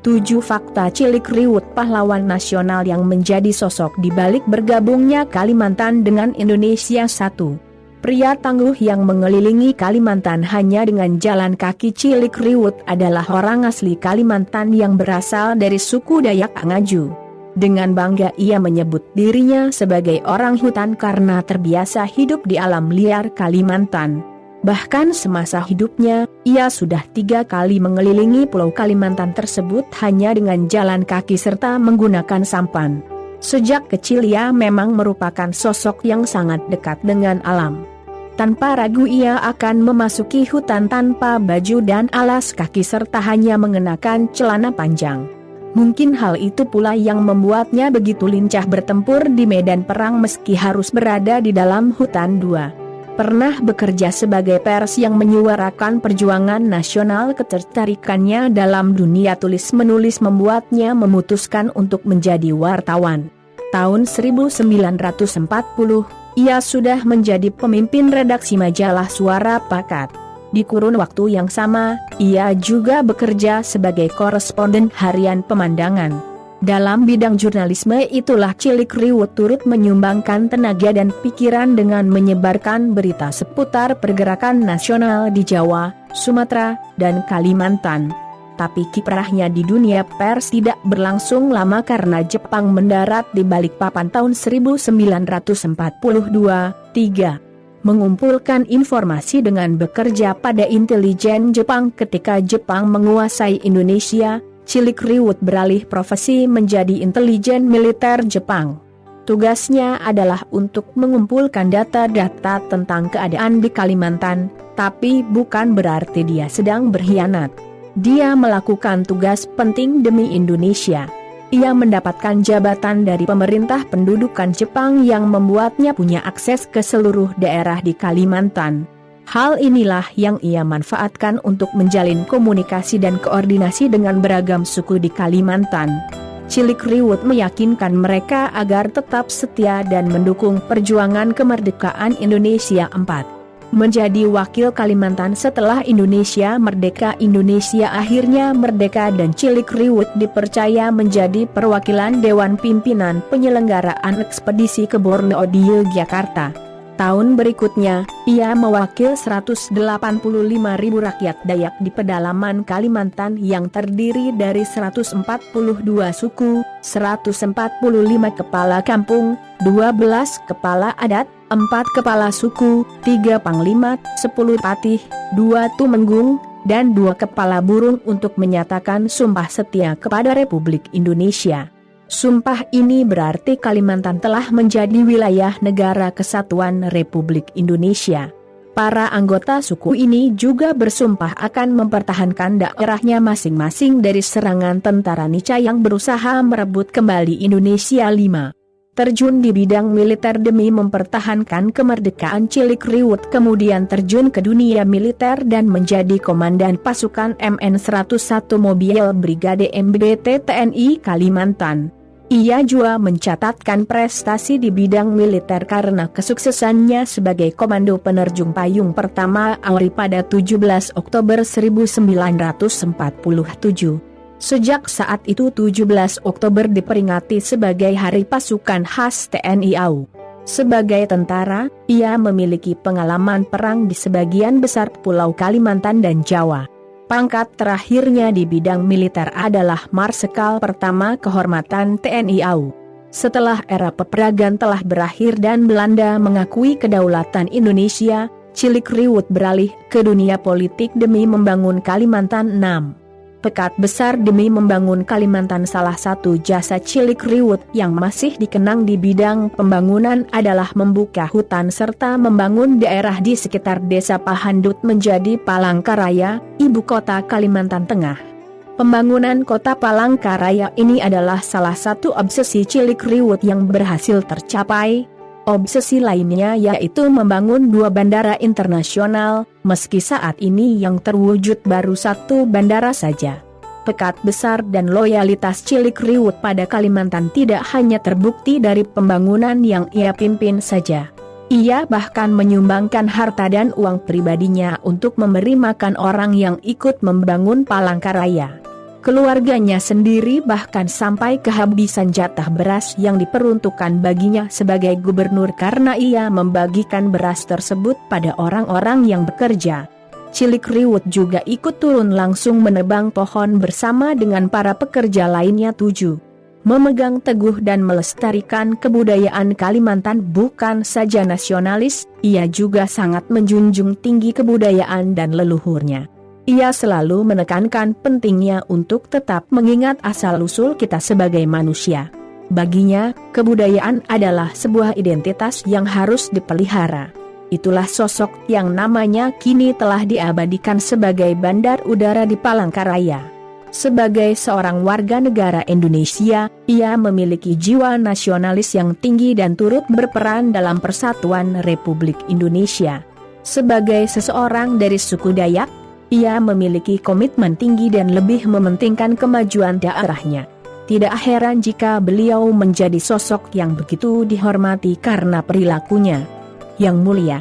7 fakta cilik Riwut pahlawan nasional yang menjadi sosok di balik bergabungnya Kalimantan dengan Indonesia. 1. Pria tangguh yang mengelilingi Kalimantan hanya dengan jalan kaki. Cilik Riwut adalah orang asli Kalimantan yang berasal dari suku Dayak Ngaju. Dengan bangga ia menyebut dirinya sebagai orang hutan karena terbiasa hidup di alam liar Kalimantan. Bahkan semasa hidupnya, ia sudah 3 kali mengelilingi pulau Kalimantan tersebut hanya dengan jalan kaki serta menggunakan sampan. Sejak kecil ia memang merupakan sosok yang sangat dekat dengan alam. Tanpa ragu ia akan memasuki hutan tanpa baju dan alas kaki serta hanya mengenakan celana panjang. Mungkin hal itu pula yang membuatnya begitu lincah bertempur di medan perang meski harus berada di dalam hutan. 2. Pernah bekerja sebagai pers yang menyuarakan perjuangan nasional. Ketertarikannya dalam dunia tulis-menulis membuatnya memutuskan untuk menjadi wartawan. Tahun 1940, ia sudah menjadi pemimpin redaksi majalah Suara Pakat. Di kurun waktu yang sama, ia juga bekerja sebagai koresponden harian Pemandangan. Dalam bidang jurnalisme itulah Cilik Riwut turut menyumbangkan tenaga dan pikiran dengan menyebarkan berita seputar pergerakan nasional di Jawa, Sumatera, dan Kalimantan. Tapi kiprahnya di dunia pers tidak berlangsung lama karena Jepang mendarat di Balikpapan tahun 1942. 3. Mengumpulkan informasi dengan bekerja pada intelijen Jepang. Ketika Jepang menguasai Indonesia, Cilik Riwut beralih profesi menjadi intelijen militer Jepang. Tugasnya adalah untuk mengumpulkan data-data tentang keadaan di Kalimantan, tapi bukan berarti dia sedang berkhianat. Dia melakukan tugas penting demi Indonesia. Ia mendapatkan jabatan dari pemerintah pendudukan Jepang yang membuatnya punya akses ke seluruh daerah di Kalimantan. Hal inilah yang ia manfaatkan untuk menjalin komunikasi dan koordinasi dengan beragam suku di Kalimantan. Cilik Riwut meyakinkan mereka agar tetap setia dan mendukung perjuangan kemerdekaan Indonesia. 4. Menjadi wakil Kalimantan setelah Indonesia merdeka. Indonesia akhirnya merdeka dan Cilik Riwut dipercaya menjadi perwakilan Dewan Pimpinan Penyelenggaraan Ekspedisi ke Borneo di Yogyakarta. Tahun berikutnya, ia mewakil 185.000 rakyat Dayak di pedalaman Kalimantan yang terdiri dari 142 suku, 145 kepala kampung, 12 kepala adat, 4 kepala suku, 3 panglima, 10 patih, 2 tumenggung, dan 2 kepala burung untuk menyatakan sumpah setia kepada Republik Indonesia. Sumpah ini berarti Kalimantan telah menjadi wilayah negara kesatuan Republik Indonesia. Para anggota suku ini juga bersumpah akan mempertahankan daerahnya masing-masing dari serangan tentara Nica yang berusaha merebut kembali Indonesia. 5. Terjun di bidang militer demi mempertahankan kemerdekaan. Cilik Riwut kemudian terjun ke dunia militer dan menjadi komandan pasukan MN-101 Mobil Brigade MBT TNI Kalimantan. Ia juga mencatatkan prestasi di bidang militer karena kesuksesannya sebagai komando penerjun payung pertama AWRI pada 17 Oktober 1947. Sejak saat itu 17 Oktober diperingati sebagai Hari Pasukan Khas TNI AU. Sebagai tentara, ia memiliki pengalaman perang di sebagian besar Pulau Kalimantan dan Jawa. Pangkat terakhirnya di bidang militer adalah Marsekal Pertama Kehormatan TNI AU. Setelah era peperangan telah berakhir dan Belanda mengakui kedaulatan Indonesia, Cilik Riwut beralih ke dunia politik demi membangun Kalimantan. 6. Pekat besar demi membangun Kalimantan. Salah satu jasa Cilik Riwut yang masih dikenang di bidang pembangunan adalah membuka hutan serta membangun daerah di sekitar desa Pahandut menjadi Palangkaraya, ibu kota Kalimantan Tengah. Pembangunan kota Palangkaraya ini adalah salah satu obsesi Cilik Riwut yang berhasil tercapai. Obsesi lainnya yaitu membangun 2 bandara internasional, meski saat ini yang terwujud baru 1 bandara saja. Pekat besar dan loyalitas Cilik Riwut pada Kalimantan tidak hanya terbukti dari pembangunan yang ia pimpin saja. Ia bahkan menyumbangkan harta dan uang pribadinya untuk memberi makan orang yang ikut membangun Palangkaraya. keluarganya sendiri bahkan sampai kehabisan jatah beras yang diperuntukkan baginya sebagai gubernur karena ia membagikan beras tersebut pada orang-orang yang bekerja. Cilik Riwut juga ikut turun langsung menebang pohon bersama dengan para pekerja lainnya. 7. Memegang teguh dan melestarikan kebudayaan Kalimantan. Bukan saja nasionalis, ia juga sangat menjunjung tinggi kebudayaan dan leluhurnya. Ia selalu menekankan pentingnya untuk tetap mengingat asal-usul kita sebagai manusia. Baginya, kebudayaan adalah sebuah identitas yang harus dipelihara. Itulah sosok yang namanya kini telah diabadikan sebagai Bandar Udara di Palangkaraya. Sebagai seorang warga negara Indonesia, ia memiliki jiwa nasionalis yang tinggi dan turut berperan dalam persatuan Republik Indonesia. Sebagai seseorang dari suku Dayak, ia memiliki komitmen tinggi dan lebih mementingkan kemajuan daerahnya. Tidak heran jika beliau menjadi sosok yang begitu dihormati karena perilakunya. Yang mulia,